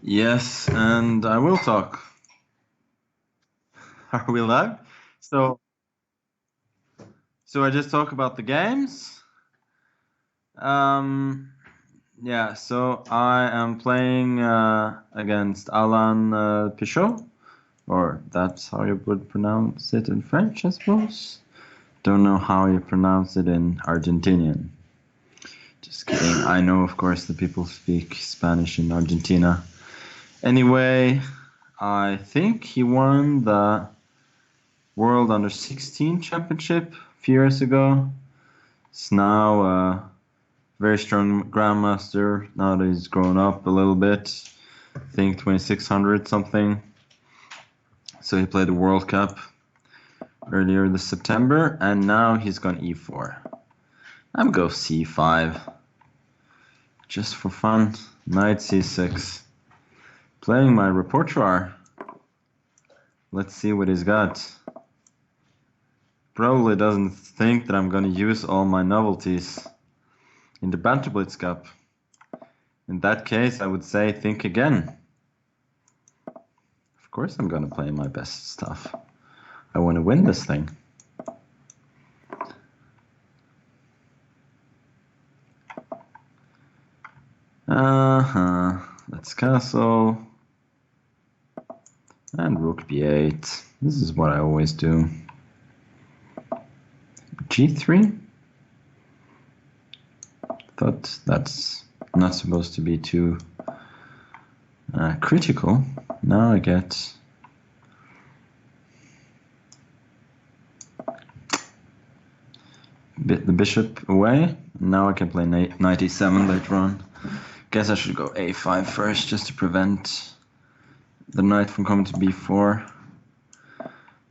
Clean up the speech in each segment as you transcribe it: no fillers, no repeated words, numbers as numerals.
Yes, and I will talk. Are we live? So, so I just talk about the games. Um, yeah. So I am playing against Alan Pichot, or that's how you would pronounce it in French, I suppose. Don't know how you pronounce it in Argentinian. Just kidding. I know, of course, the people speak Spanish in Argentina. Anyway, I think he won the World Under 16 Championship a few years ago. He's now a very strong grandmaster. Now that he's grown up a little bit, I think 2600 something. So he played the World Cup earlier this September, and now he's gone e4. I'm go c5. Just for fun. Knight c6. Playing my repertoire. Let's see what he's got. Probably doesn't think that I'm gonna use all my novelties in the Banter Blitz Cup. In that case, I would say think again. Of course I'm gonna play my best stuff. I want to win this thing. Let's castle. And rook b8. This is what I always do. g3? Thought that's not supposed to be too critical. Now I get the bishop away. Now I can play knight e7 later on. Guess I should go a5 first just to prevent the knight from coming to b4.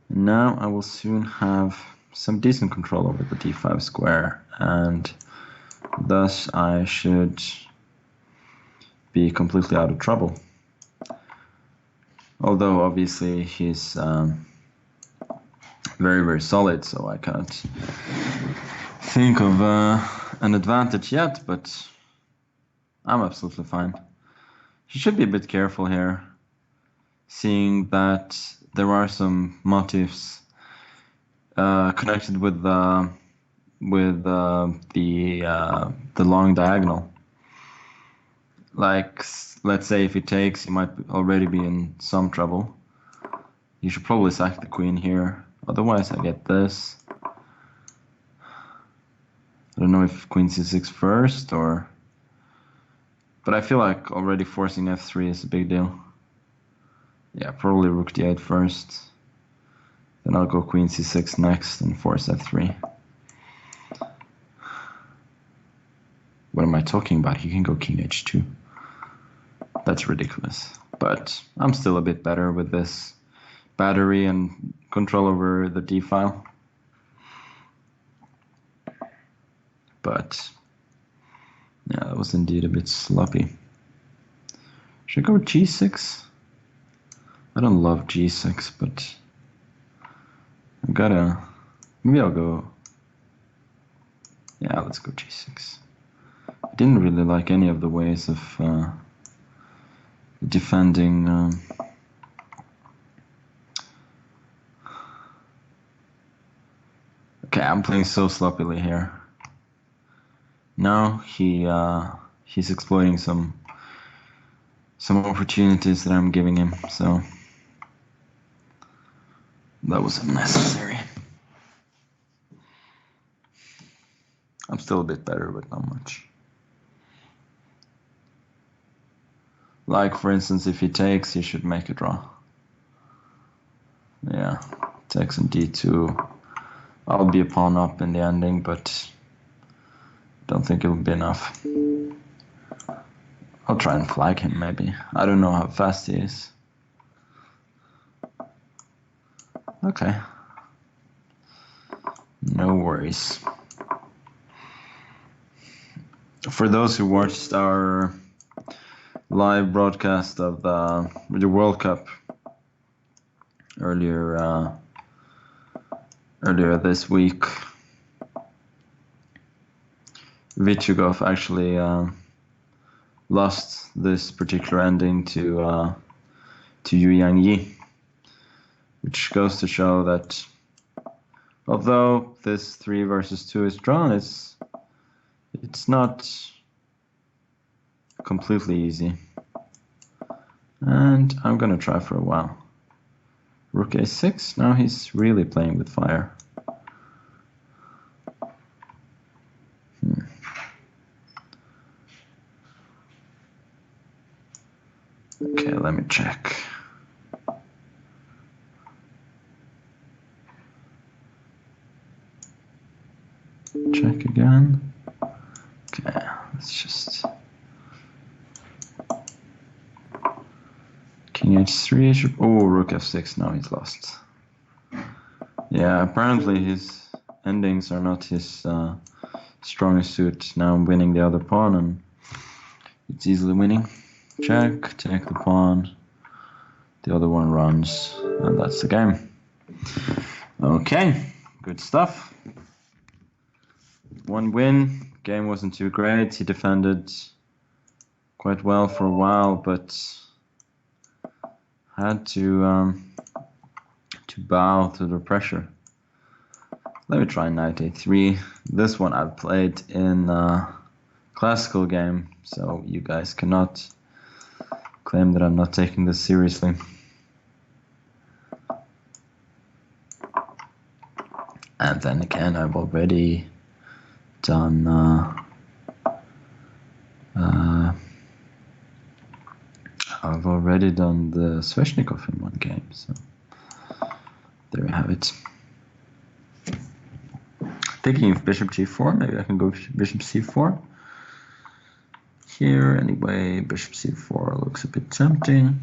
And now I will soon have some decent control over the d5 square, and thus I should be completely out of trouble. Although obviously he's very, very solid, so I can't think of an advantage yet, but I'm absolutely fine. You should be a bit careful here, seeing that there are some motifs connected with the long diagonal. Like, let's say if he takes, he might already be in some trouble. You should probably sack the queen here. Otherwise, I get this. I don't know if queen c6 first or... But I feel like already forcing f3 is a big deal. Yeah, probably rook d8 first. Then I'll go queen c6 next and force f3. What am I talking about? He can go king h2. That's ridiculous. But I'm still a bit better with this battery and control over the d file. But yeah, that was indeed a bit sloppy. Should I go g6? I don't love g6, but I gotta... Maybe I'll go... Yeah, let's go g6. I didn't really like any of the ways of defending... Okay, I'm playing so sloppily here. Now he's exploiting some opportunities that I'm giving him, so that was unnecessary. I'm still a bit better, but not much. Like, for instance, if he takes, he should make a draw. Yeah, takes on d2. I'll be a pawn up in the ending, but don't think it'll be enough. I'll try and flag him, maybe. I don't know how fast he is. Okay. No worries. For those who watched our live broadcast of the World Cup earlier this week, Pichot actually lost this particular ending to Yu Yang Yi, which goes to show that although this 3 versus 2 is drawn, it's not completely easy. And I'm gonna try for a while. Rook a6. Now he's really playing with fire. Okay, let me check. Check again. Okay, let's just... King h3, oh, rook f6, now he's lost. Yeah, apparently his endings are not his strongest suit. Now I'm winning the other pawn, and it's easily winning. Check, take the pawn, the other one runs, and that's the game. Okay, good stuff. 1 win, game wasn't too great, he defended quite well for a while, but had to bow to the pressure. Let me try knight a3. This one I've played in a classical game, so you guys cannot claim that I'm not taking this seriously. And then again, I've already done the Sveshnikov in one game, so there you have it. Thinking of bishop g4, maybe I can go bishop c4. Here, anyway, bishop c4 looks a bit tempting.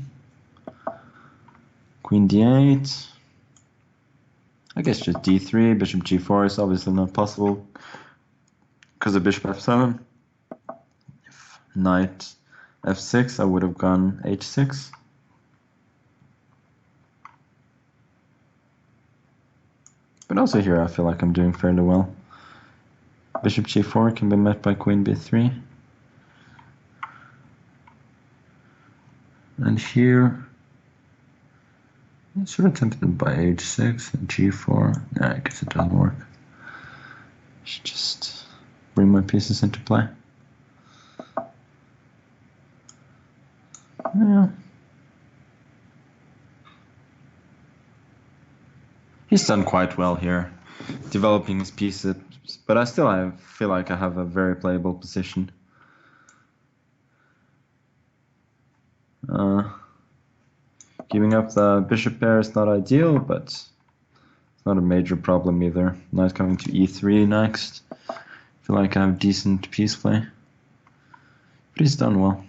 Queen d8. I guess just d3, bishop g4 is obviously not possible because of bishop f7. If knight f6, I would have gone h6. But also here I feel like I'm doing fairly well. Bishop g4 can be met by queen b3. And here, I'm sort of tempted by h6 and g4. Nah, I guess it doesn't work. I should just bring my pieces into play. Yeah. He's done quite well here, developing his pieces, but I feel like I have a very playable position. Giving up the bishop pair is not ideal, but it's not a major problem either. Knight coming to e3 next. I feel like I have decent piece play, but he's done well.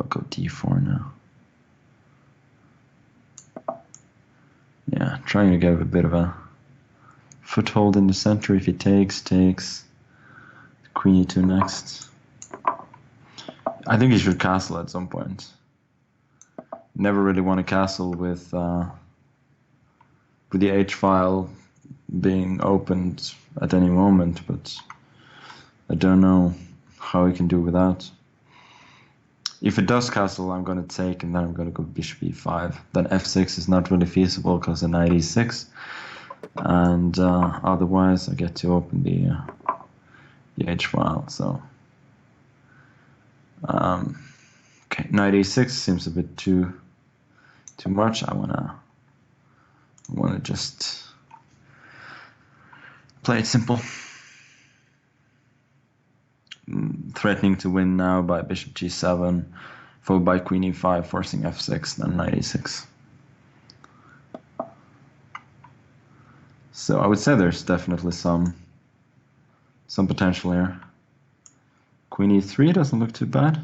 I'll go d4 now. Yeah, trying to get a bit of a foothold in the center. If he takes. Queen e2 next. I think he should castle at some point. Never really want to castle with the h-file being opened at any moment, but I don't know how he can do without. If it does castle, I'm going to take, and then I'm going to go bishop e5. Then f6 is not really feasible because of knight e6, and otherwise I get to open the h-file. So okay, knight e6 seems a bit too much. I wanna just play it simple. Threatening to win now by bishop g7, followed by queen e5, forcing f6, then knight e6. So I would say there's definitely some potential here. Queen e3 doesn't look too bad.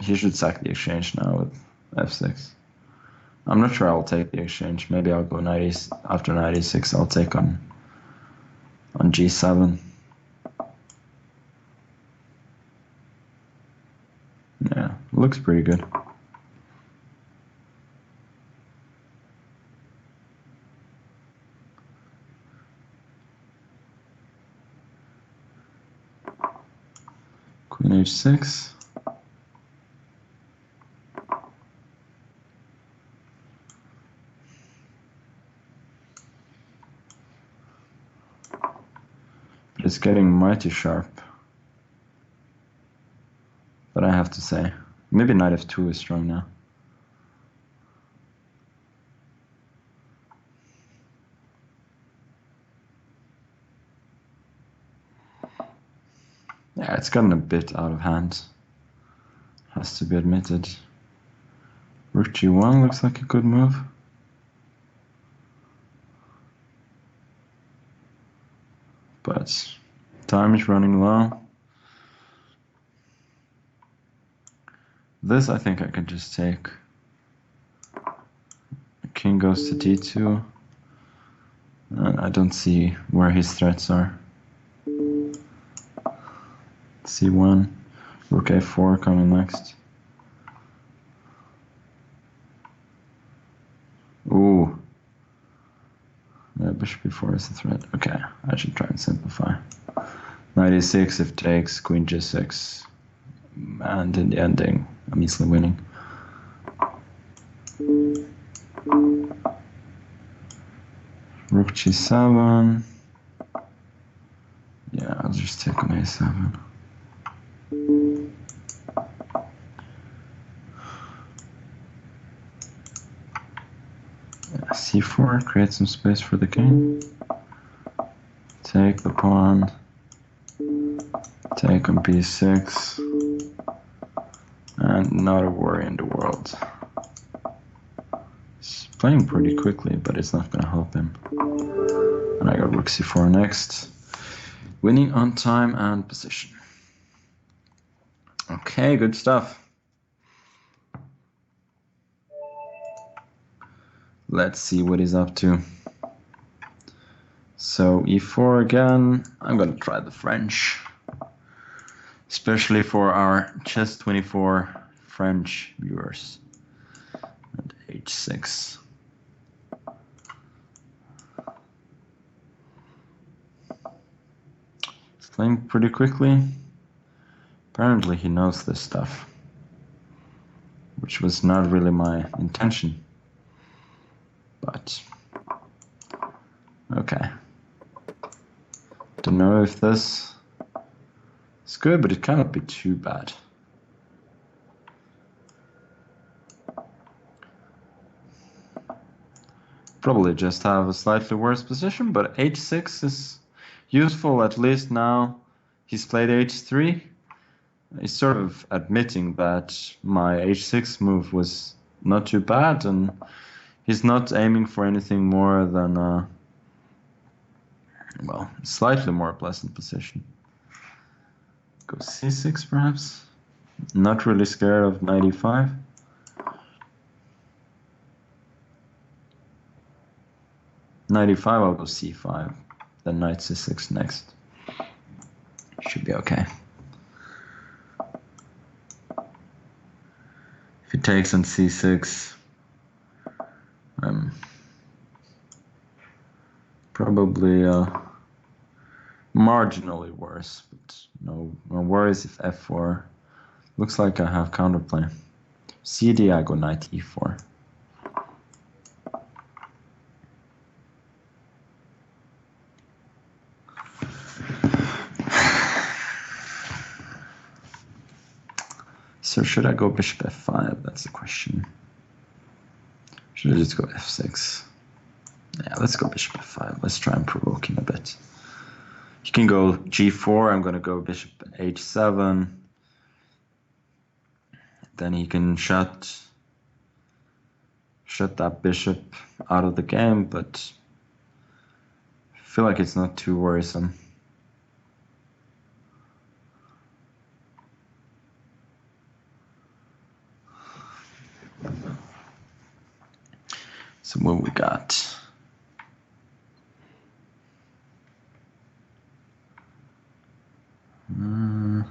He should sack the exchange now with f6. I'm not sure I'll take the exchange. Maybe I'll go after knight e6. I'll take on g7. Yeah, looks pretty good. Queen h6. But it's getting mighty sharp. But I have to say, maybe knight f2 is strong now. Yeah, it's gotten a bit out of hand. Has to be admitted. Rook g1 looks like a good move. But time is running low. This I think I can just take. The king goes to d2. And I don't see where his threats are. c1. Rook a4 coming next. Ooh. Yeah, bishop b4 is a threat. Okay, I should try and simplify. Knight e6 if takes, queen g6. And in the ending, I'm easily winning. Rook g7. Yeah, I'll just take on a7. Yeah, c4, create some space for the king. Take the pawn. Take on b6. And not a worry in the world. He's playing pretty quickly, but it's not going to help him. And I got rook c4 next. Winning on time and position. Okay, good stuff. Let's see what he's up to. So e4 again. I'm going to try the French. Especially for our Chess24 French viewers. And h6. He's playing pretty quickly. Apparently he knows this stuff. Which was not really my intention. But okay. Don't know if this is good, but it cannot be too bad. Probably just have a slightly worse position, but h6 is useful. At least now he's played h3. He's sort of admitting that my h6 move was not too bad, and he's not aiming for anything more than well, slightly more pleasant position. Go c6 perhaps. Not really scared of knight e5. Knight e5, I'll go c5. Then knight c6 next. Should be okay. If he takes on c6, I'm probably marginally worse, but no worries if f4. Looks like I have counterplay. cd, I go knight e4. So should I go bishop f5? That's the question. Should I just go f6? Yeah, let's go bishop f5. Let's try and provoke him a bit. You can go g4. I'm going to go bishop h7. Then he can shut that bishop out of the game, but I feel like it's not too worrisome. So what we got? Uh,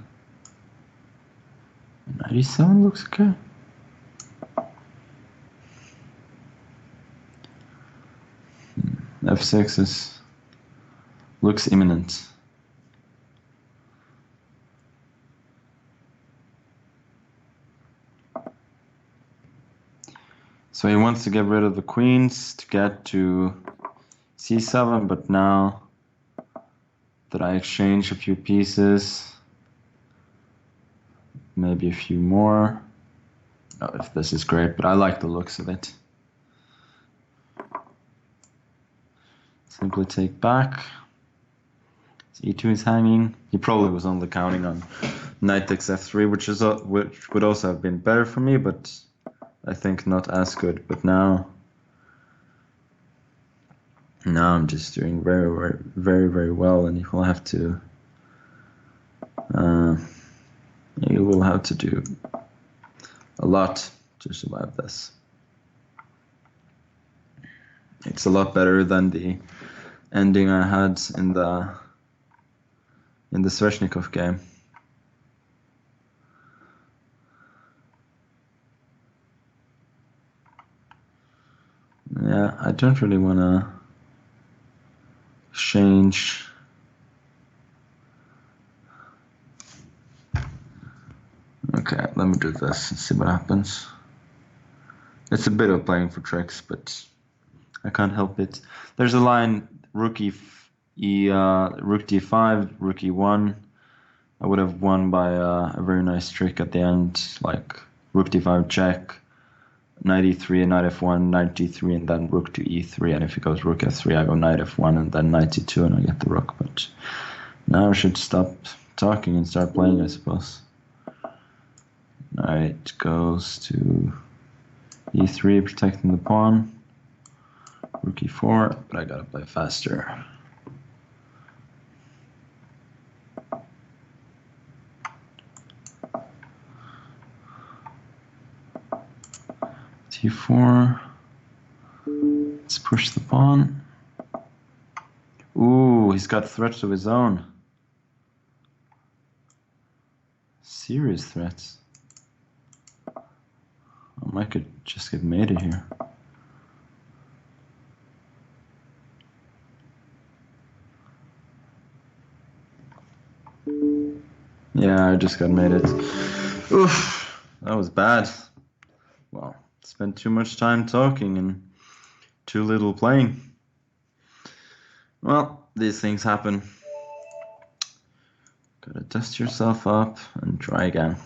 97 looks okay. F6 looks imminent. So he wants to get rid of the queens to get to c7, but now that I exchange a few pieces, maybe a few more. Oh, if this is great, but I like the looks of it. Simply take back. So e2 is hanging. He probably was only counting on knight takes f3, which would also have been better for me, but I think not as good. But now I'm just doing very well, and he will have to do a lot to survive this. It's a lot better than the ending I had in the Sveshnikov game. Yeah, I don't really want to change. Okay, let me do this and see what happens. It's a bit of playing for tricks, but I can't help it. There's a line rook d5, rook e1. I would have won by a very nice trick at the end, like rook d5 check, knight e3 and knight f1, knight d3 and then rook to e3, and if it goes rook f3 I go knight f1 and then knight e2 and I get the rook. But now I should stop talking and start playing, I suppose. Knight goes to e3, protecting the pawn. Rook e4, but I gotta play faster. T4. Let's push the pawn. Ooh, he's got threats of his own. Serious threats. I could just get mated here. Yeah, I just got mated. Oof, that was bad. Well, spent too much time talking and too little playing. Well, these things happen. Gotta dust yourself up and try again.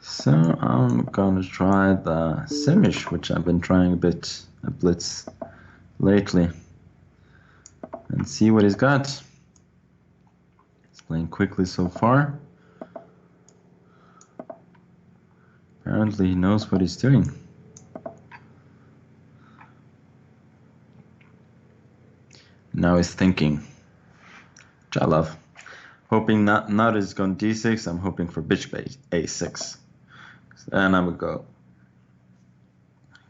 So I'm gonna try the Simish, which I've been trying a bit at Blitz lately, and see what he's got. He's playing quickly so far. Apparently he knows what he's doing. Now he's thinking, which I love. Hoping not is gone d6, I'm hoping for bishop a6. And I would go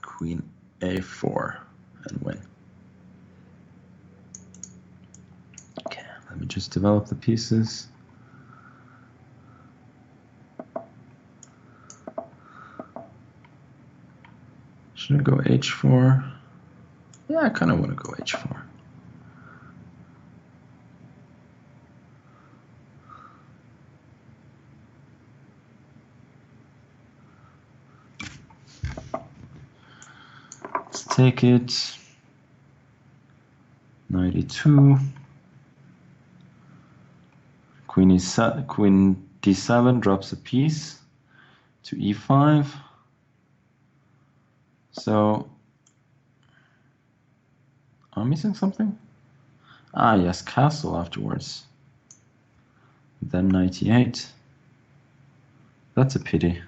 queen a4 and win. Okay, let me just develop the pieces. Should I go h4? Yeah, I kind of want to go h4. Let's take it. Knight e2. Queen d7 drops a piece to e5. So, I'm missing something? Ah, yes, castle afterwards. Then knight e8. That's a pity.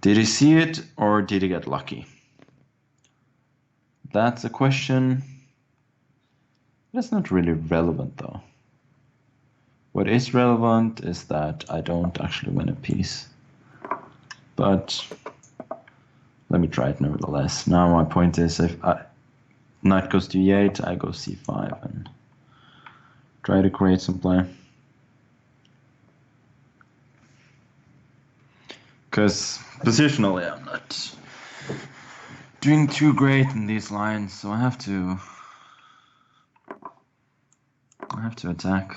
Did he see it or did he get lucky? That's a question. That's not really relevant though. What is relevant is that I don't actually win a piece. But let me try it nevertheless. Now my point is, if knight goes to e8, I go c5 and try to create some play. Because positionally I'm not doing too great in these lines, so I have to attack.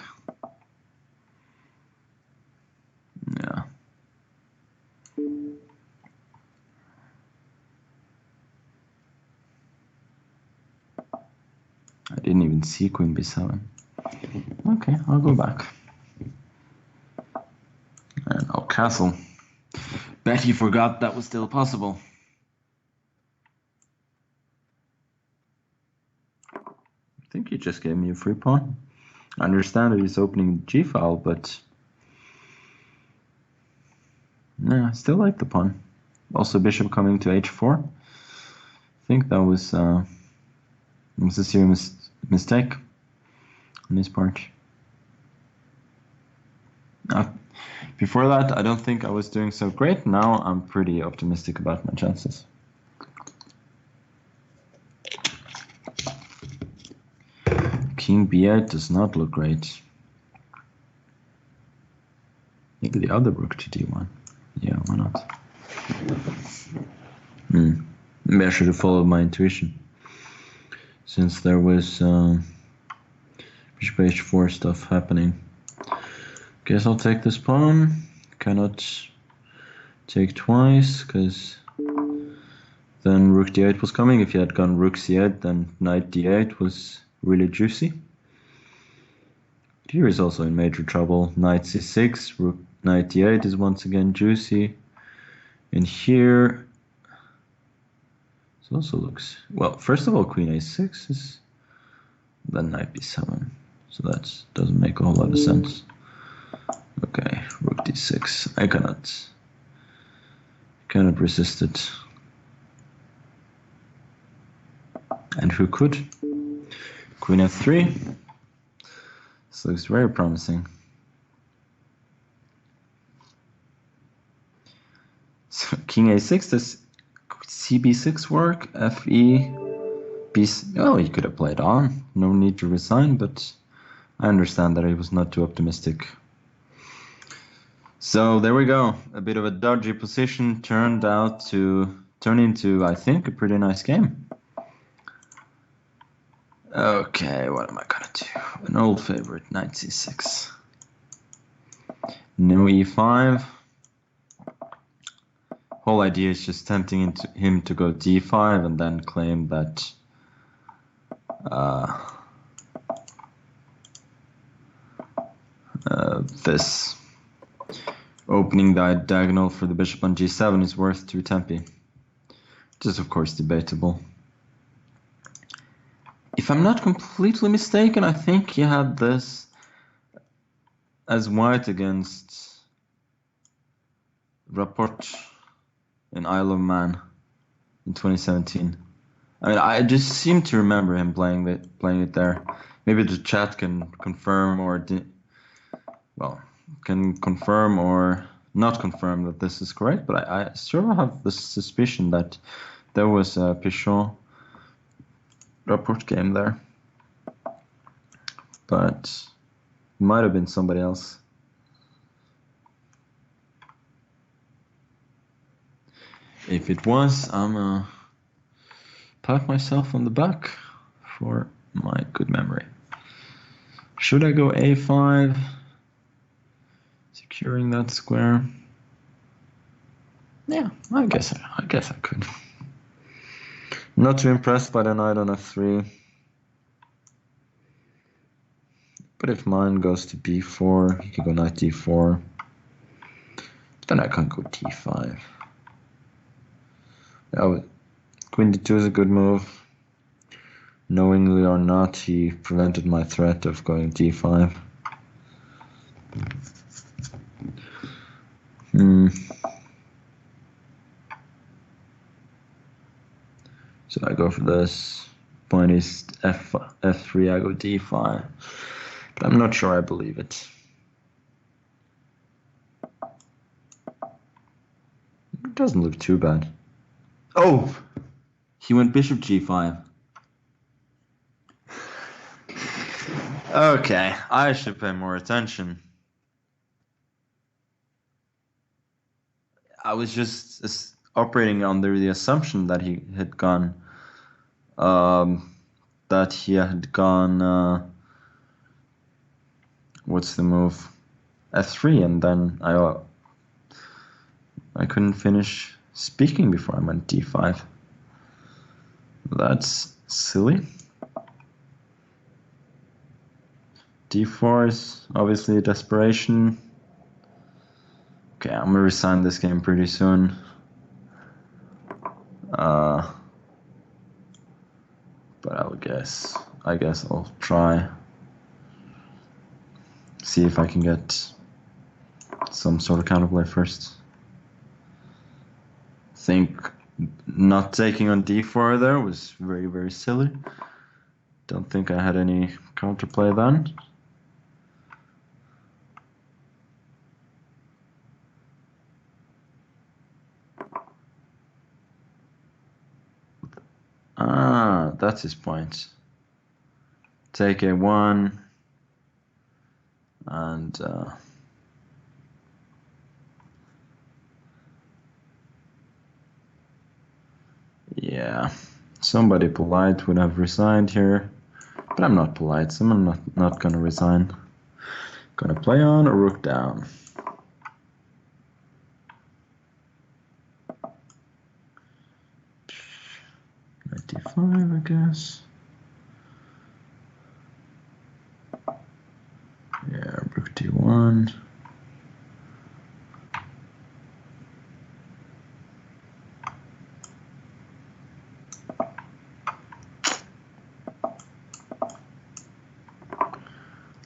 didn't see queen b7. Okay, I'll go back. And I'll castle. Bet he forgot that was still possible. I think he just gave me a free pawn. I understand that he's opening g file, but yeah, I still like the pawn. Also, bishop coming to h4. I think that was a serious mistake on his part. Before that, I don't think I was doing so great. Now I'm pretty optimistic about my chances. King b8 does not look great. Maybe the other rook to d1. Yeah, why not? Maybe I should have followed my intuition. Since there was bishop h4 stuff happening. Guess I'll take this pawn. Cannot take twice, because then rook d8 was coming. If you had gone rook c8, then knight d8 was really juicy. Here is also in major trouble. Knight c6, rook knight d8 is once again juicy. And here it also looks, well, first of all, queen a6 is, then knight b7. So that doesn't make a whole lot of sense. Okay, rook d6. I cannot resist it. And who could? Queen f3. This looks very promising. So king a6, does cb6 work? fe, b. Well, he could have played on. No need to resign, but I understand that he was not too optimistic. So there we go. A bit of a dodgy position turned out to turn into, I think, a pretty nice game. Okay, what am I gonna do? An old favorite, knight c6. No e5. Whole idea is just tempting him to go d5 and then claim that this opening the diagonal for the bishop on g7 is worth 2 tempi. Which is of course debatable. If I'm not completely mistaken, I think he had this as white against Rapport in Isle of Man in 2017. I mean, I just seem to remember him playing it there. Maybe the chat can confirm or confirm or not confirm that this is correct, but I sort of have the suspicion that there was a Pichot Rapport game there, but it might have been somebody else. If it was, I'm pat myself on the back for my good memory. Should I go a5, securing that square? Yeah, I guess I could. Not too impressed by the knight on f3. But if mine goes to b4, he can go knight d4. Then I can't go d5. Queen d2 is a good move. Knowingly or not, he prevented my threat of going d5. So I go for this. Point is f3, I go d5. But I'm not sure I believe it. It doesn't look too bad. Oh! He went bishop g5. Okay, I should pay more attention. I was just operating under the assumption that he had gone, what's the move? f3, and then I couldn't finish speaking before I went d5. That's silly. d4 is obviously a desperation. Okay, I'm gonna resign this game pretty soon. But I guess I'll try. See if I can get some sort of counterplay first. Think not taking on d4 there was very, very silly. Don't think I had any counterplay then. Ah, that's his point. Take a1 and yeah, somebody polite would have resigned here, but I'm not polite, so I'm not gonna resign. Gonna play on a rook down. Knight d5, I guess. Yeah, rook d1.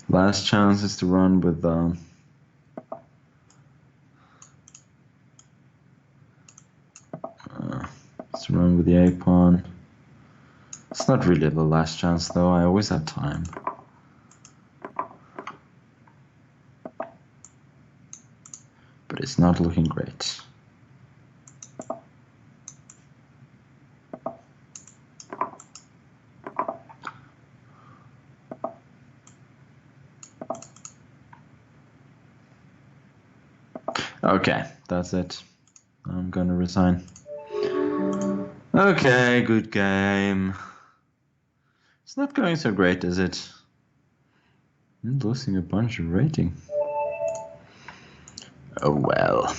Last chance is to run with to run with the a pawn. It's not really the last chance though. I always have time. But it's not looking great. Okay, that's it. I'm gonna resign. Okay, good game. It's not going so great, is it? I'm losing a bunch of rating. Oh well.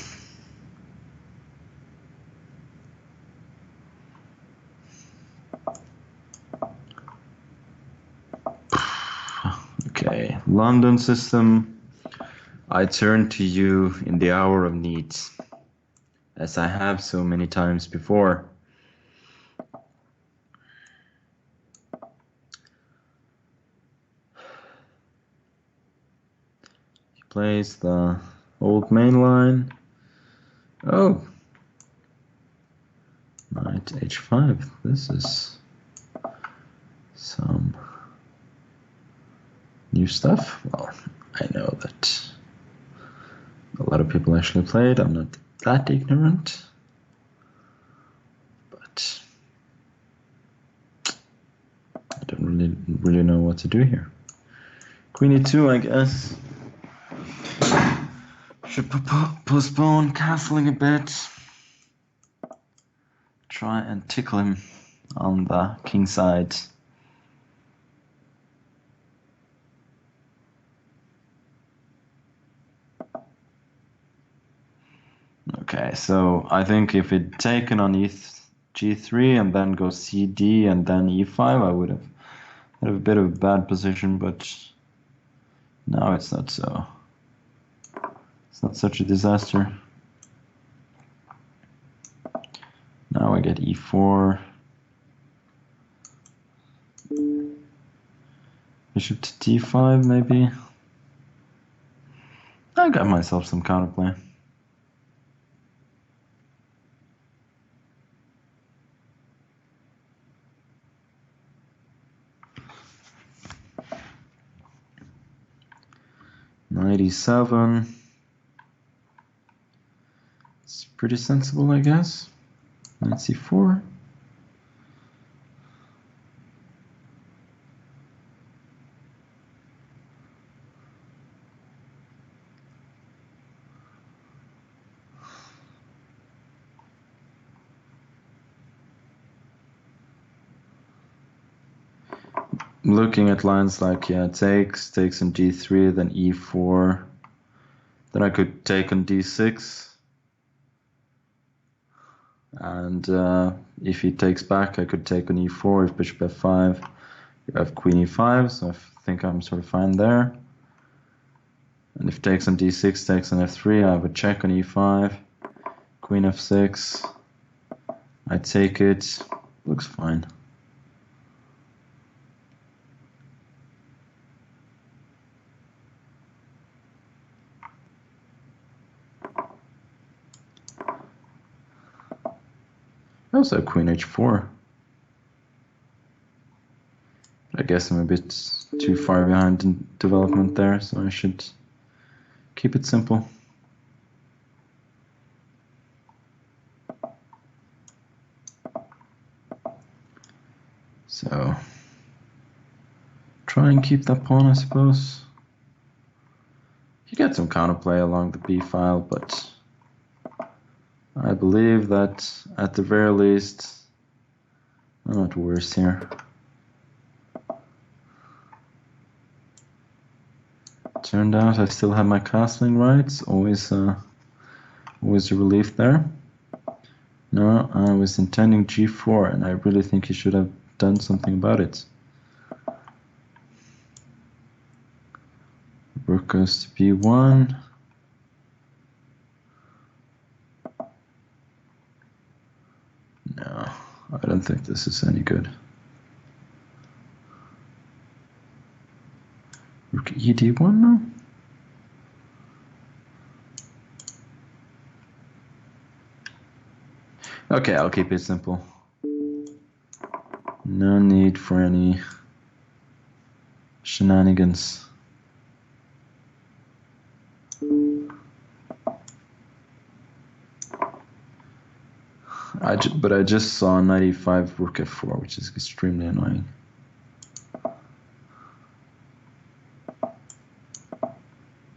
Okay, London system. I turn to you in the hour of need, as I have so many times before. He plays the old main line. Oh, knight h5. This is some new stuff. Well, I know that a lot of people actually played. I'm not that ignorant, but I don't really know what to do here. Queen e2, I guess. Should postpone castling a bit. Try and tickle him on the king side. Okay, so I think if he'd taken on g3 and then go cd and then e5, I would have had a bit of a bad position, but now it's not so. It's not such a disaster. Now I get e4. Bishop to d5 maybe. I got myself some counterplay. Knight e7. It's pretty sensible, I guess. Knight c4. Looking at lines like, yeah, takes on d3, then e4. Then I could take on d6. And if he takes back, I could take on e4. If bishop f5, you have queen e5. So if think I'm sort of fine there. And if takes on d6, takes on f3, I have a check on e5. Queen f6. I take it. Looks fine. I also have queen h4. I guess I'm a bit too far behind in development there, so I should keep it simple. So, try and keep that pawn, I suppose. You get some counterplay along the b file, but I believe that at the very least, I'm not worse here. Turned out I still have my castling rights, always a relief there. No, I was intending g4, and I really think he should have done something about it. Rook goes to b1. No, I don't think this is any good. Rook ed1 now? Okay, I'll keep it simple. No need for any shenanigans. But I just saw knight e5, rook f4, which is extremely annoying.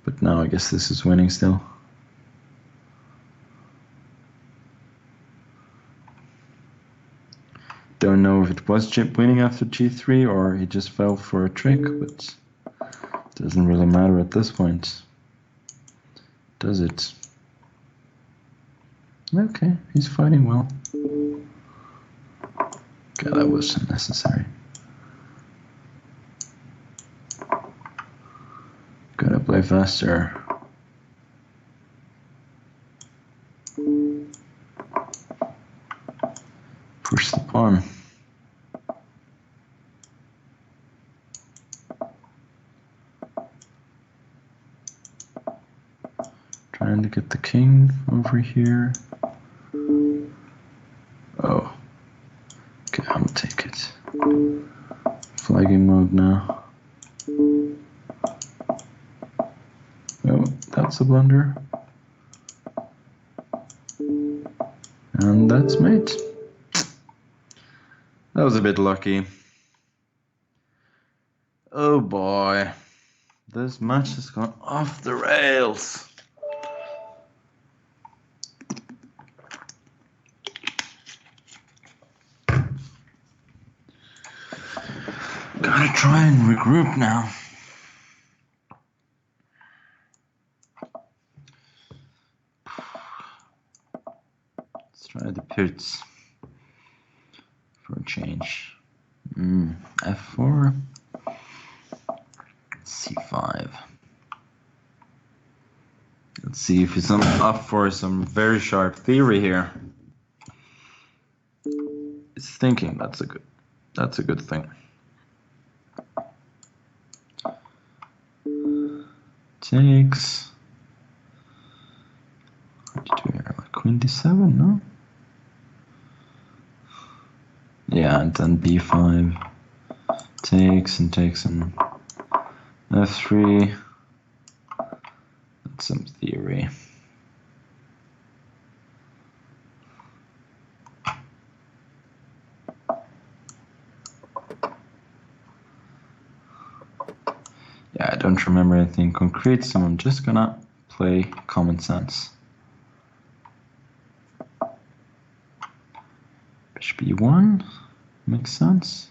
But now I guess this is winning still. Don't know if it was chip winning after g3 or he just fell for a trick, but it doesn't really matter at this point, does it? Okay, he's fighting well. Okay, that was unnecessary. Gotta play faster. Push the pawn. Trying to get the king over here. Oh. Okay, I'm gonna take it. Flagging mode now. Oh, that's a blunder. And that's mate. That was a bit lucky. Oh boy. This match has gone off the rails. Gotta try and regroup now. Let's try the pits for a change. F4, C5. Let's see if he's up for some very sharp theory here. He's thinking that's a good thing. Takes. What do you do here? Like queen d7, no? Yeah, and then b5. Takes and takes and f3. That's some theory. Yeah, I don't remember anything concrete, so I'm just gonna play common sense. Bishop e1 makes sense.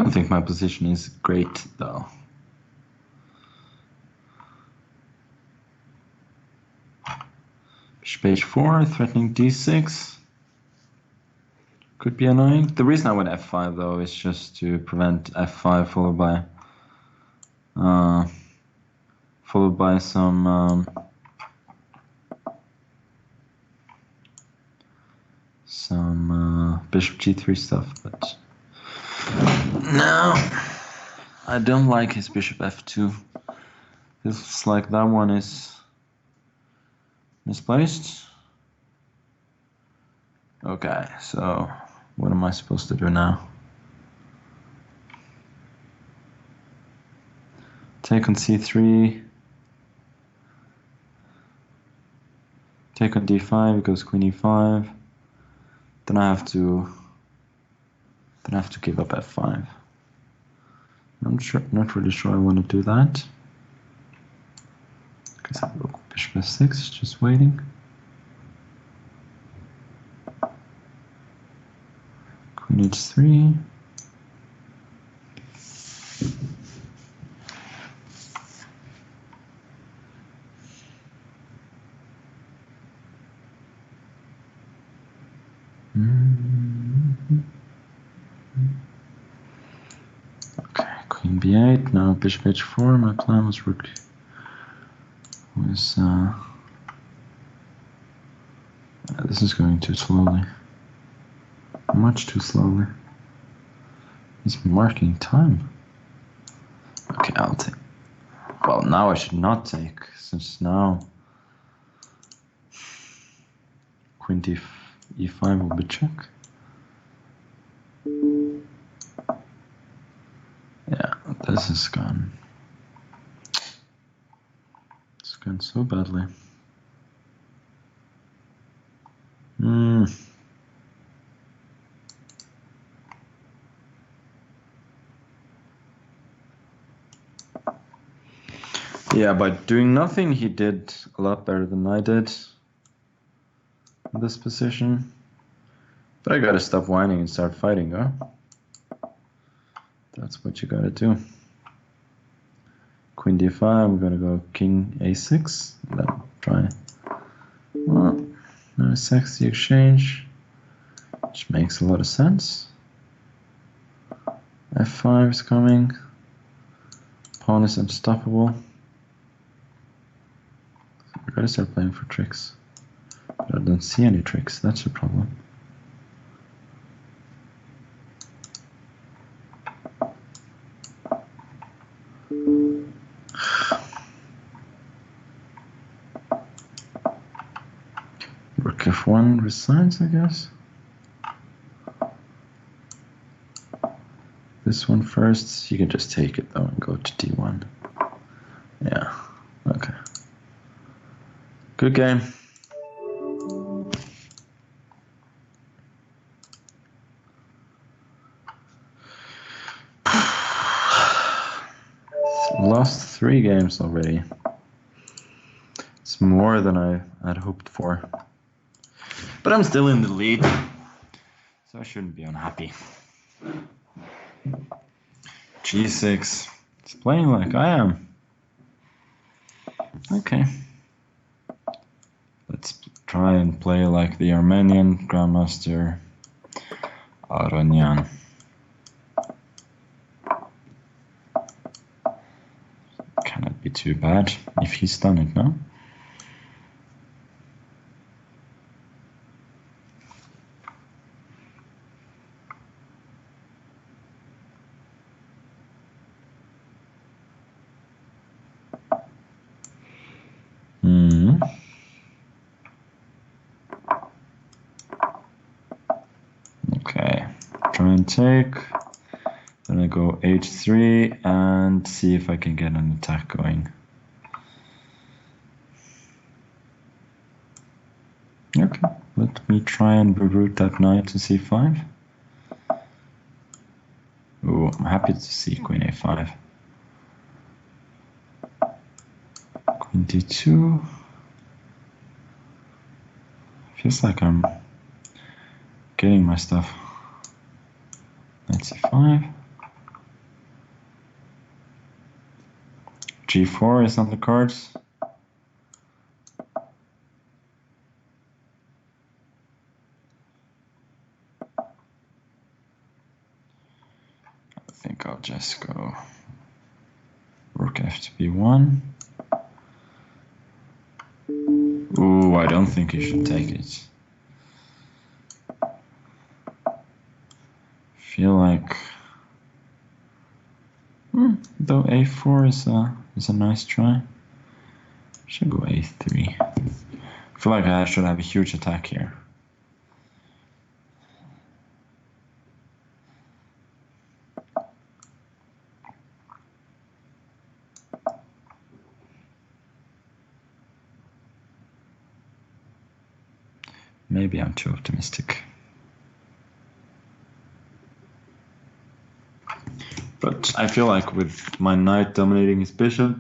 don't think my position is great though. Bishop h4, threatening d6. Could be annoying. The reason I went f5 though is just to prevent f5 followed by some bishop g3 stuff, but no, I don't like his bishop f2. Feels like that one is misplaced. Okay, so what am I supposed to do now? Take on c3. Take on d5, it goes queen e5. Then I have to give up f5. Not really sure I want to do that. Because I go bishop f6, just waiting. Queen h3. Okay, queen b8, now bishop h4. My plan was this is going too slowly. Much too slowly. He's marking time. Okay, I'll take. Well, now I should not take, since now queen e5 will be check. Yeah, this is gone. It's gone so badly. Yeah, by doing nothing, he did a lot better than I did in this position. But I gotta stop whining and start fighting, huh? That's what you gotta do. Queen d5, I'm gonna go king a6, and then try. Well, no sexy exchange, which makes a lot of sense. f5 is coming. Pawn is unstoppable. I gotta start playing for tricks. But I don't see any tricks, that's the problem. Rook f1 resigns, I guess. This one first, you can just take it though and go to d1. Yeah, okay. Good game. Lost 3 games already. It's more than I had hoped for. But I'm still in the lead, so I shouldn't be unhappy. G6. It's playing like I am. Okay. Let's try and play like the Armenian Grandmaster Aranyan. Cannot be too bad if he's done it now. Okay, try and take. Then I go h3 and see if I can get an attack going. Okay, let me try and reroute that knight to c5. Oh, I'm happy to see queen a5. Queen d2. Feels like I'm getting my stuff. Knight c5. G4 is on the cards. I think I'll just go Rook F to B1. Ooh, I don't think he should take it. Feel like though A4 is a nice try. Should go A3. I feel like I should have a huge attack here. Maybe I'm too optimistic. But I feel like with my knight dominating his bishop,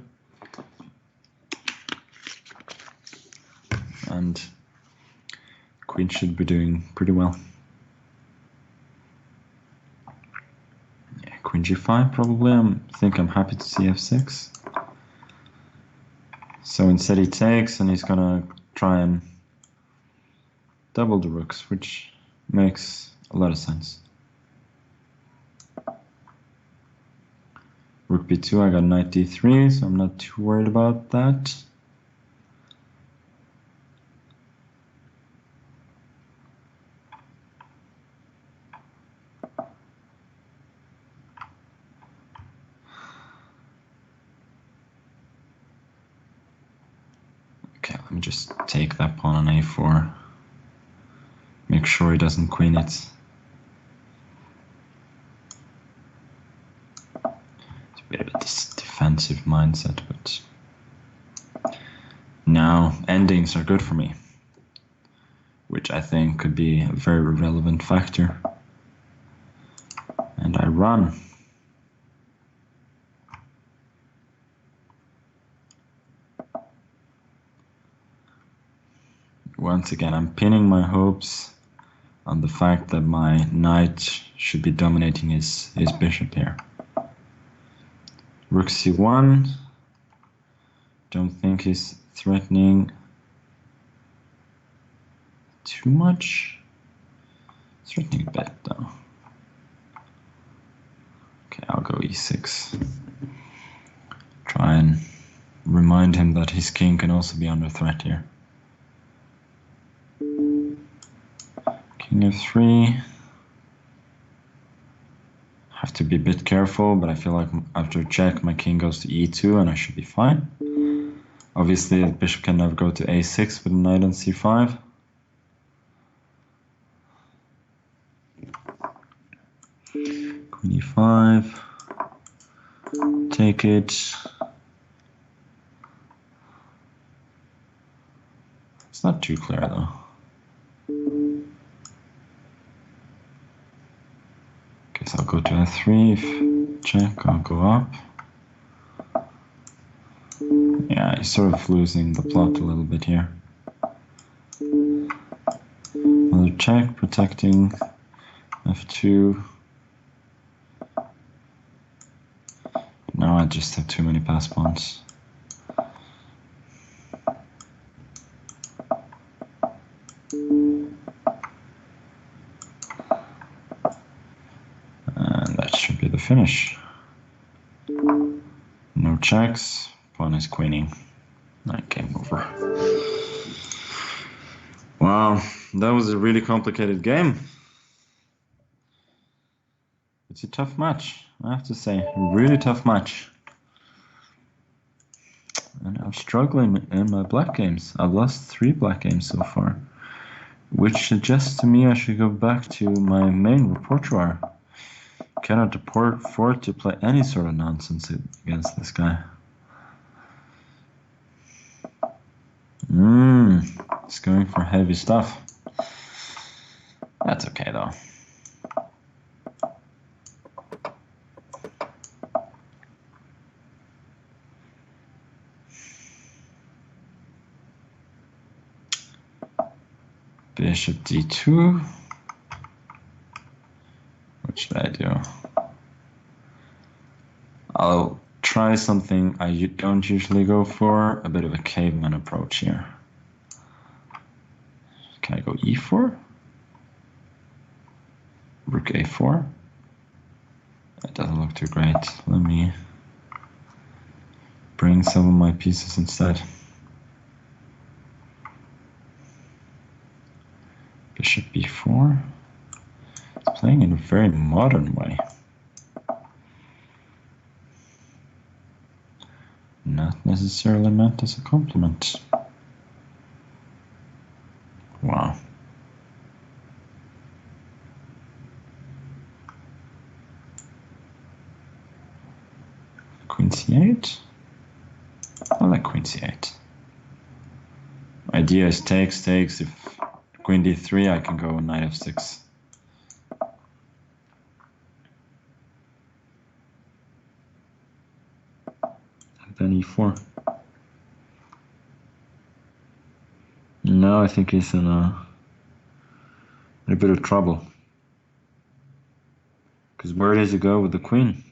and queen should be doing pretty well. Yeah, queen G5 probably. I think I'm happy to see F6. So instead he takes, and he's gonna try and double the rooks, which makes a lot of sense. Rook B2, I got knight D3, so I'm not too worried about that. Okay, let me just take that pawn on A4. Make sure he doesn't queen it. It's a bit of a defensive mindset, but now endings are good for me, which I think could be a very relevant factor. And I run. Once again, I'm pinning my hopes on the fact that my knight should be dominating his bishop here. Rook C1. Don't think he's threatening too much. Threatening a bit though. Okay, I'll go E6. Try and remind him that his king can also be under threat here. King F3. Have to be a bit careful, but I feel like after check my king goes to E2 and I should be fine. Obviously the bishop can never go to A6 with a knight on C5. Queen E5. Take it. It's not too clear though. Guess I'll go to F3. If check, I'll go up. Yeah, he's sort of losing the plot a little bit here. Another check, protecting F2. Now I just have too many pass pawns. And that should be the finish. No checks, pawn is queening. Game over. Wow, that was a really complicated game. It's a tough match, I have to say. A really tough match. And I'm struggling in my black games. I've lost 3 black games so far, which suggests to me I should go back to my main repertoire. Cannot afford to play any sort of nonsense against this guy. It's going for heavy stuff. That's okay though. Bishop D2. What should I do? I'll try try something I don't usually go for, a bit of a caveman approach here. Can I go e4? Rook a4? That doesn't look too great. Let me bring some of my pieces instead. Bishop b4. It's playing in a very modern way. Not necessarily meant as a compliment. Wow. Queen c8. I like queen c8. Idea is takes. If queen d3, I can go knight f6. Then e4. Now I think he's in a bit of trouble. Because where does he go with the queen?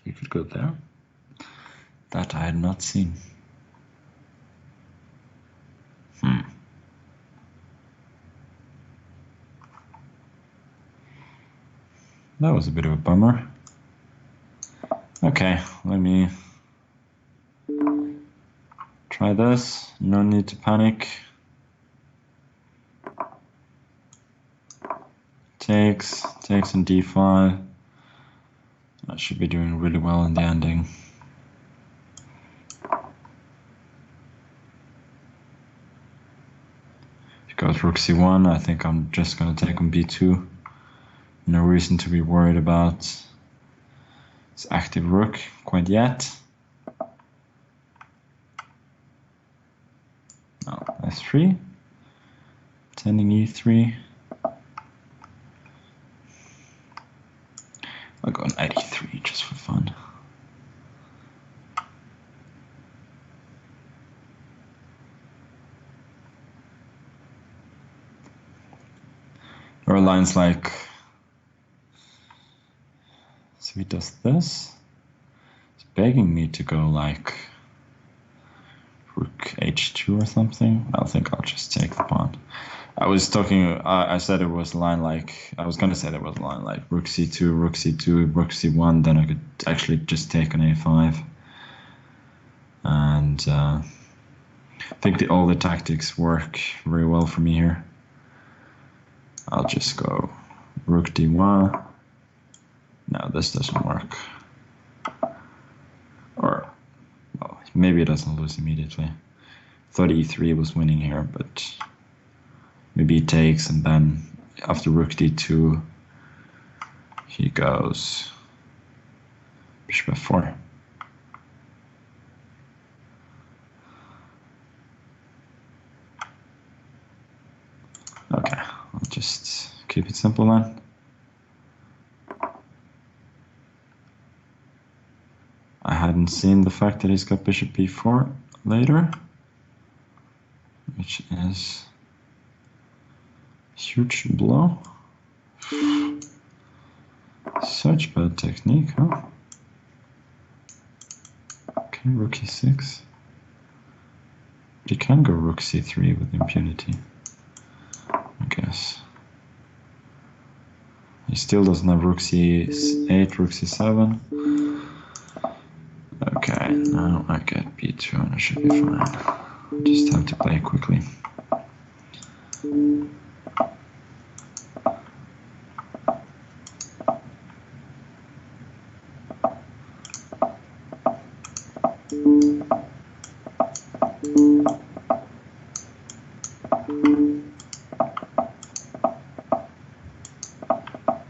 He could go there. That I had not seen. That was a bit of a bummer. Okay, let me try this. No need to panic. Takes in d5. I should be doing really well in the ending. If he goes rook c1, I think I'm just going to take on b2. No reason to be worried about this active rook quite yet. No, s3. Tending e3. I'll go knight e3 just for fun. There are lines like, so he does this. It's begging me to go like rook h2 or something. I think I'll just take the pawn. I was talking, I said it was a line like, I was going to say there was a line like rook c2, rook c2, rook c1, then I could actually just take an a5. And I think all the tactics work very well for me here. I'll just go rook d1. No, this doesn't work. Or, well, maybe it doesn't lose immediately. Thought e3 was winning here, but maybe he takes, and then after rook d2, he goes bishop f4. Okay, I'll just keep it simple then. I hadn't seen the fact that he's got bishop b4 later, which is a huge blow. Such bad technique, huh? Okay, rook e6. But he can go rook c3 with impunity, I guess. He still doesn't have rook c8, rook c7. Okay, now I get b2 and I should be fine. I just have to play quickly.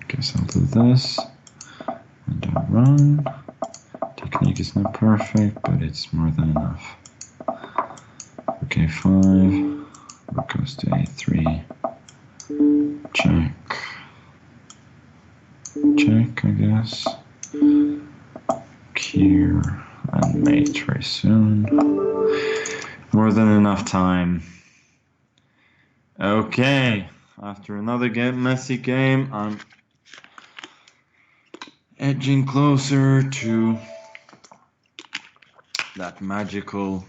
Guess I'll do this and I'll run. Technique is not perfect, but it's more than enough. Rook a5, rook goes to a3, check, check, I guess. Here and mate very soon. More than enough time. Okay, after another messy game, I'm edging closer to that magical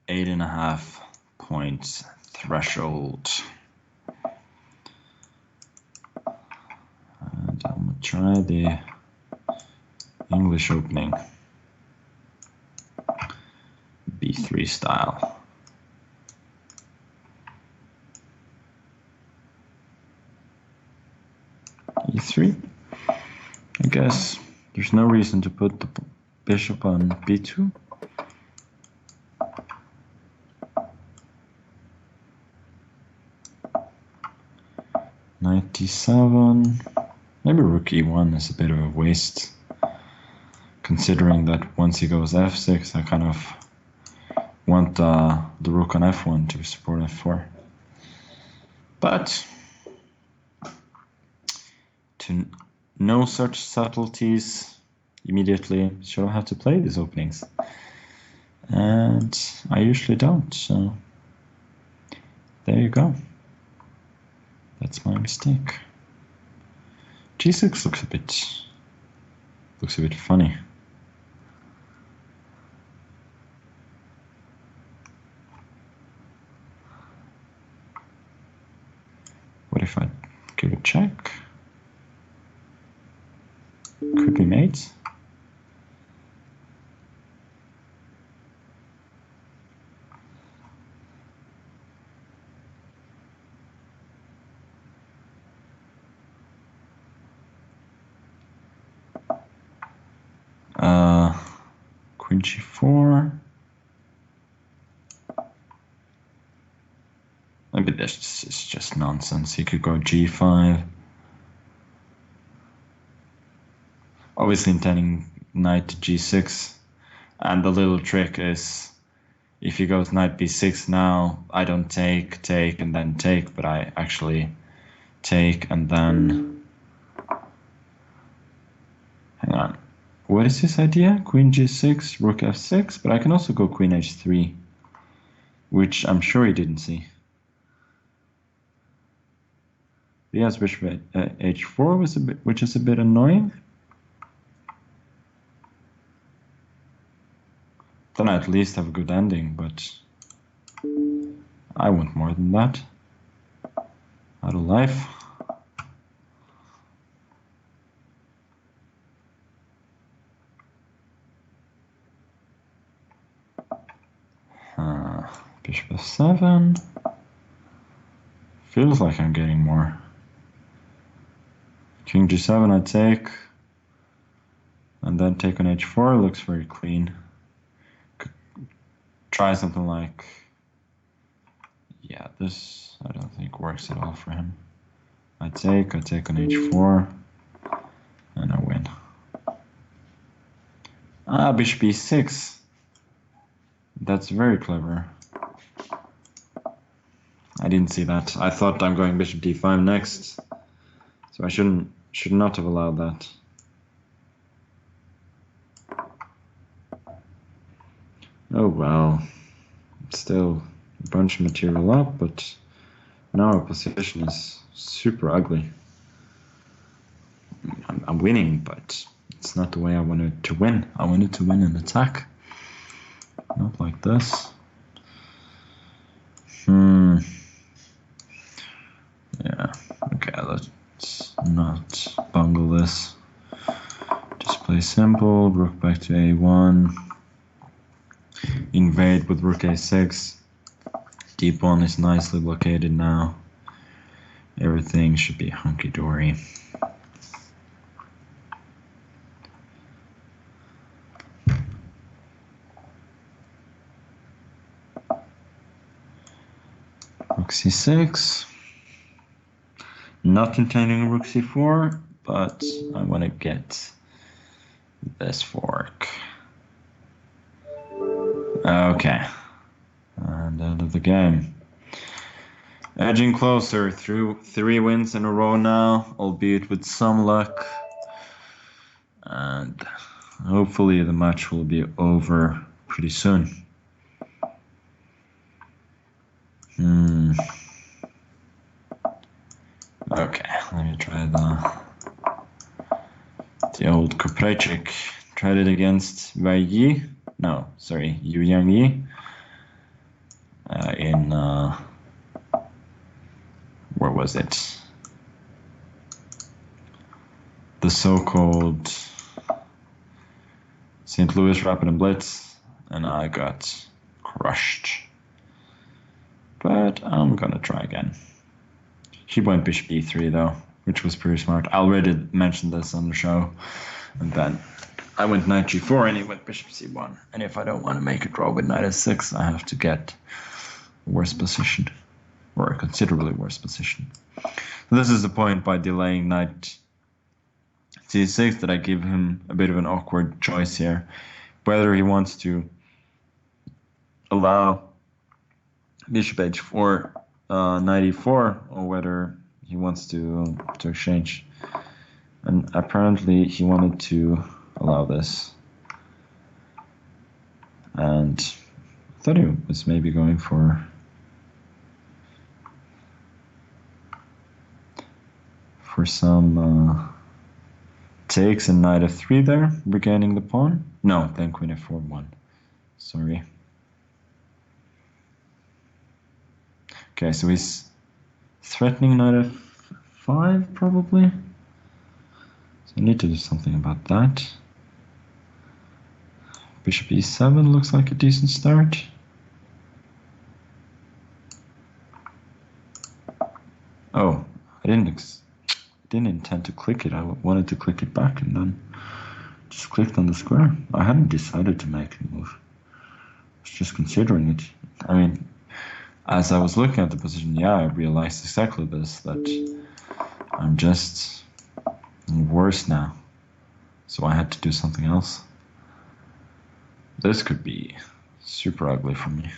8.5 points threshold. And I'm gonna try the English opening. B3 style. E3. I guess there's no reason to put the bishop on B2. Knight D7. Maybe rook E1 is a bit of a waste, considering that once he goes F6, I kind of want the rook on F1 to support F4. But to know such subtleties immediately, she'll have to play these openings. And I usually don't, so there you go. That's my mistake. G6 looks a bit funny. What if I give a check? Could be mate. Queen G4. Maybe this is just nonsense. He could go G5. Obviously intending knight to G6. And the little trick is, if he goes knight B6 now, I don't take, and then take, but I actually take and then... Hang on. What is his idea? Queen G6, rook F6, but I can also go Queen H3, which I'm sure he didn't see. He has bishop H4, which is a bit annoying. Then I at least have a good ending, but I want more than that out of life. Bishop F7. Feels like I'm getting more. King G7 I take. And then take on H4 looks very clean. Could try something like... Yeah, this I don't think works at all for him. I take on H4. And I win. Ah, Bishop E6. That's very clever. I didn't see that. I thought I'm going Bishop D5 next, so I should not have allowed that. Oh well, still a bunch of material up, but now our position is super ugly. I'm winning, but it's not the way I wanted to win. I wanted to win an attack. Not like this. Yeah, okay, let's not bungle this. Just play simple, rook back to A1. Invade with rook A6. Deep one is nicely blockaded now. Everything should be hunky-dory. Rook C6. Not intending rook C4, but I want to get this fork. Okay. And end of the game. Edging closer through 3 wins in a row now, albeit with some luck. And hopefully the match will be over pretty soon. Okay, let me try the old Koprechik. Tried it against Wei Yi. No, sorry, Yu Yang Yi. In where was it? The so-called St. Louis Rapid and Blitz, and I got crushed. But I'm gonna try again. He went bishop e3 though, which was pretty smart. I already mentioned this on the show, and then I went knight g4 and he went bishop c1. And if I don't want to make a draw with knight s6, I have to get a worse position, or a considerably worse position. So this is the point by delaying knight c6 that I give him a bit of an awkward choice here, whether he wants to allow bishop h4, knight e4, or whether he wants to exchange. And apparently he wanted to allow this, and I thought he was maybe going for some takes and knight f3 there, regaining the pawn. No, then queen f4 1. Sorry. Okay, so he's threatening knight f5 probably. So I need to do something about that. Bishop e7 looks like a decent start. Oh, I didn't intend to click it. I wanted to click it back and then just clicked on the square. I hadn't decided to make a move. I was just considering it. I mean, as I was looking at the position, yeah, I realized exactly this, that I'm just worse now. So I had to do something else. This could be super ugly for me.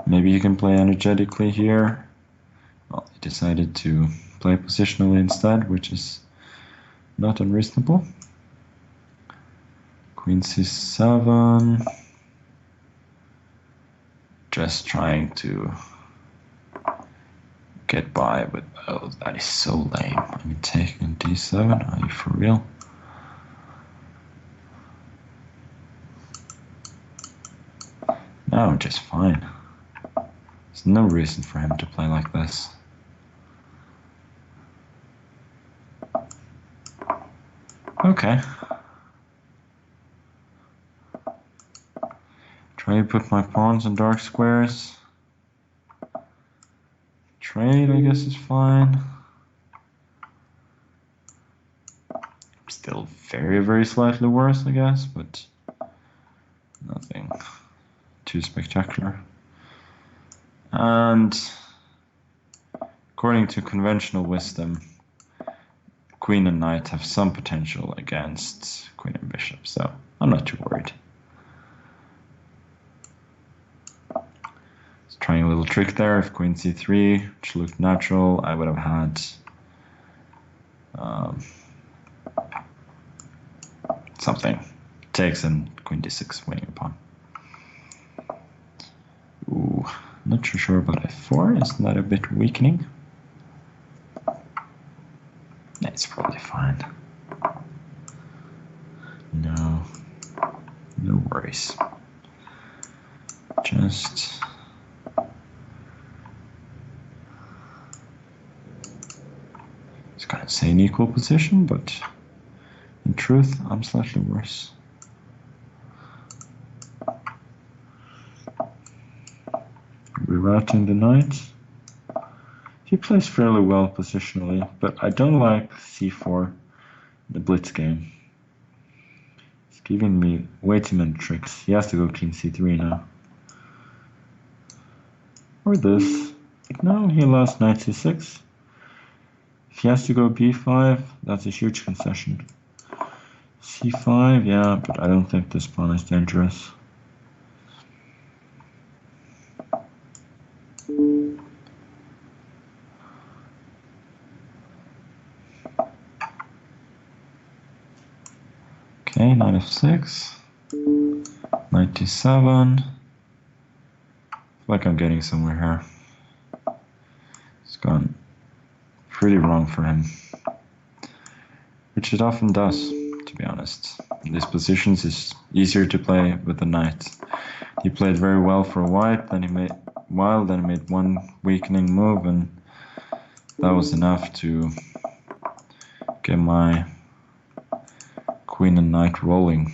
Maybe you can play energetically here. Well, he decided to play positionally instead, which is not unreasonable. Queen c7. Just trying to get by with, oh, that is so lame. I mean, taking d7, are you for real? No, just fine. There's no reason for him to play like this. Okay. Try to put my pawns in dark squares. Trade, I guess, is fine. Still very, very slightly worse, I guess, but nothing too spectacular. And according to conventional wisdom, queen and knight have some potential against queen and bishop, so I'm not too worried. Just trying a little trick there. If queen c3, which looked natural, I would have had something. Takes and queen d6 winning a pawn. Ooh, not too sure about f4. Isn't that a bit weakening? It's probably fine. No worries. Just it's gonna say an equal position, but in truth, I'm slightly worse. Rerouting the knight. He plays fairly well positionally, but I don't like c4, the blitz game. It's giving me way too many tricks. He has to go king c3 now. Or this. But no, he allows knight c6. If he has to go b5, that's a huge concession. c5, yeah, but I don't think this pawn is dangerous. Okay, knight f6. Knight d7. Like I'm getting somewhere here. It's gone pretty wrong for him, which it often does, to be honest. In these positions, it's easier to play with the knight. He played very well for white, then he made one weakening move, and that was enough to get my queen and knight rolling.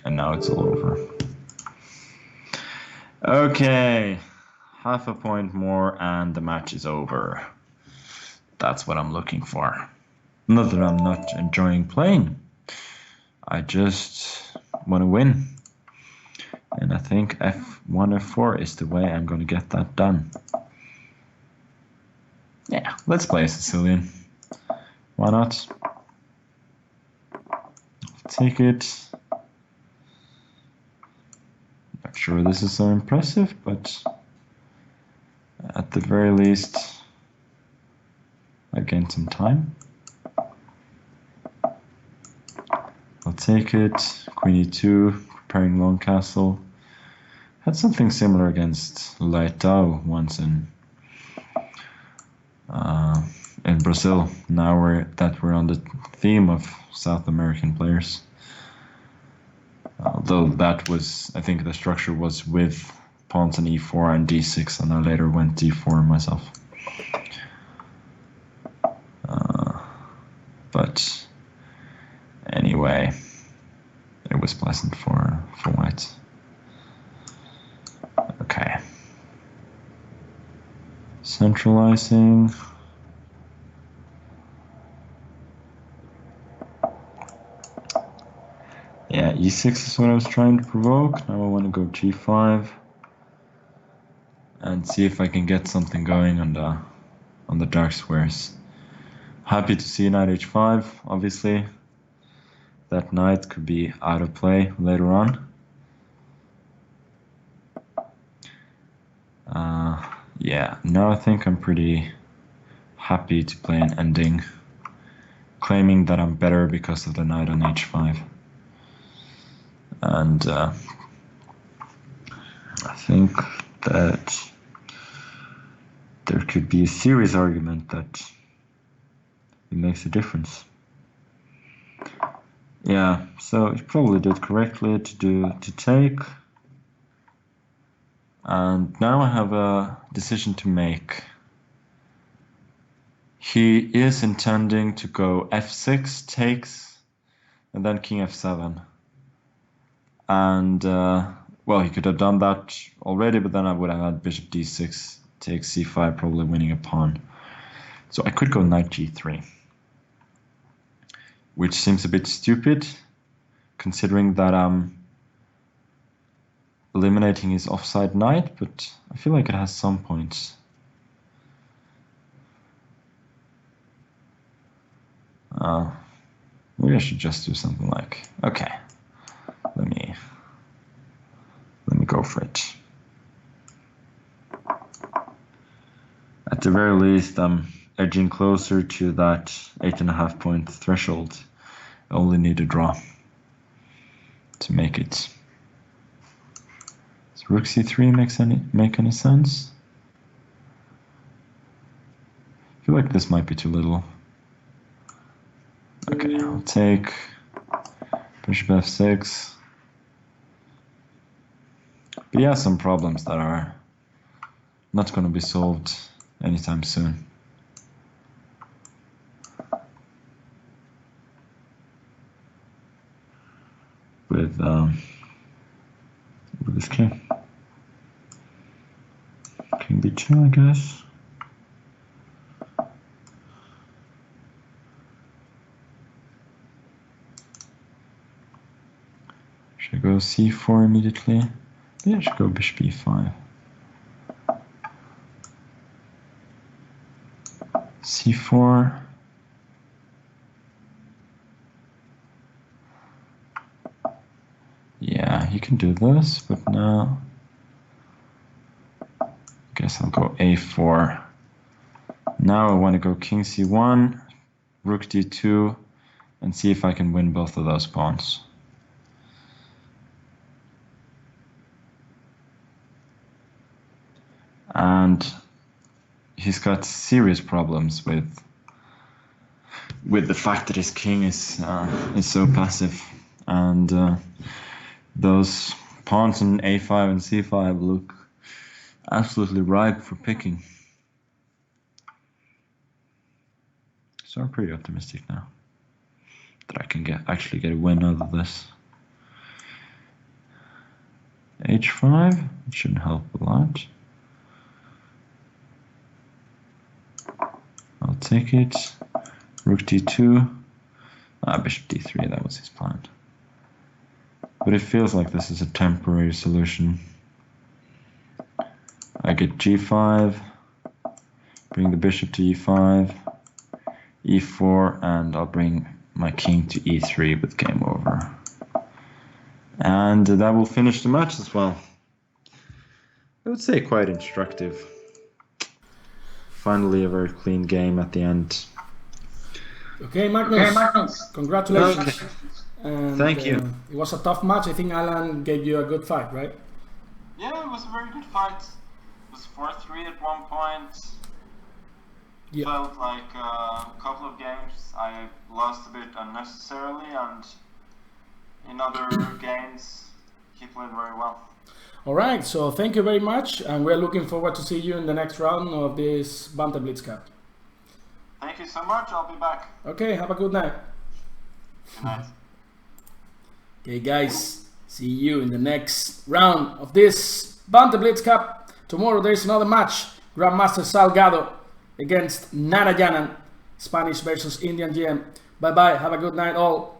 And now it's all over. Okay, half a point more and the match is over. That's what I'm looking for. Not that I'm not enjoying playing. I just want to win. And I think f1, f4 is the way I'm going to get that done. Yeah, let's play a Sicilian. Why not? Take it. Not sure this is so impressive, but at the very least, I gained some time. I'll take it. Queen e2, preparing long castle. Had something similar against Leitao once in Brazil. Now we're on the theme of South American players. Although that was, I think the structure was with pawns on e4 and d6, and I later went d4 myself. But anyway, it was pleasant for white. Okay. Centralizing. Yeah, e6 is what I was trying to provoke. Now I want to go g5 and see if I can get something going on the dark squares. Happy to see knight h5, obviously. That knight could be out of play later on. Yeah, now I think I'm pretty happy to play an ending, claiming that I'm better because of the knight on h5. And I think that there could be a serious argument that it makes a difference. Yeah, so you probably did correctly to take. And now I have a decision to make. He is intending to go f6, takes, and then king f7. And, well, he could have done that already, but then I would have had bishop d6, takes c5, probably winning a pawn. So I could go knight g3, which seems a bit stupid, considering that I'm eliminating his offside knight, but I feel like it has some points. Maybe I should just do something like, okay, let me go for it. At the very least, I'm edging closer to that 8.5 point threshold. I only need a draw to make it. Does rook c3 make any sense? I feel like this might be too little. Okay, I'll take bishop f6. But he has some problems that are not going to be solved anytime soon. With this king. King b2, I guess. Should I go c4 immediately? Yeah, I should go bishop e5. c4. Yeah, you can do this, but now I guess I'll go a4. Now I want to go king c1, rook d2, and see if I can win both of those pawns. and he's got serious problems with the fact that his king is so passive, and those pawns on a5 and c5 look absolutely ripe for picking. So I'm pretty optimistic now that I can actually get a win out of this. h5, it shouldn't help a lot. I'll take it. Rook d2. Bishop d3, that was his plan. But it feels like this is a temporary solution. I get g5, bring the bishop to e5, e4, and I'll bring my king to e3 with game over. And that will finish the match as well. I would say quite instructive. Finally a very clean game at the end. Okay, Magnus. Congratulations. Okay. And, thank you. It was a tough match. I think Alan gave you a good fight, right? Yeah, it was a very good fight. It was 4-3 at one point. Yeah. Felt like a couple of games I lost a bit unnecessarily, and in other games he played very well. Alright, so thank you very much, and we're looking forward to see you in the next round of this Banter Blitz Cup. Thank you so much, I'll be back. Okay, have a good night. Good night. Okay guys, see you in the next round of this Banter Blitz Cup. Tomorrow there's another match, Grandmaster Salgado against Narayanan, Spanish versus Indian GM. Bye bye, have a good night all.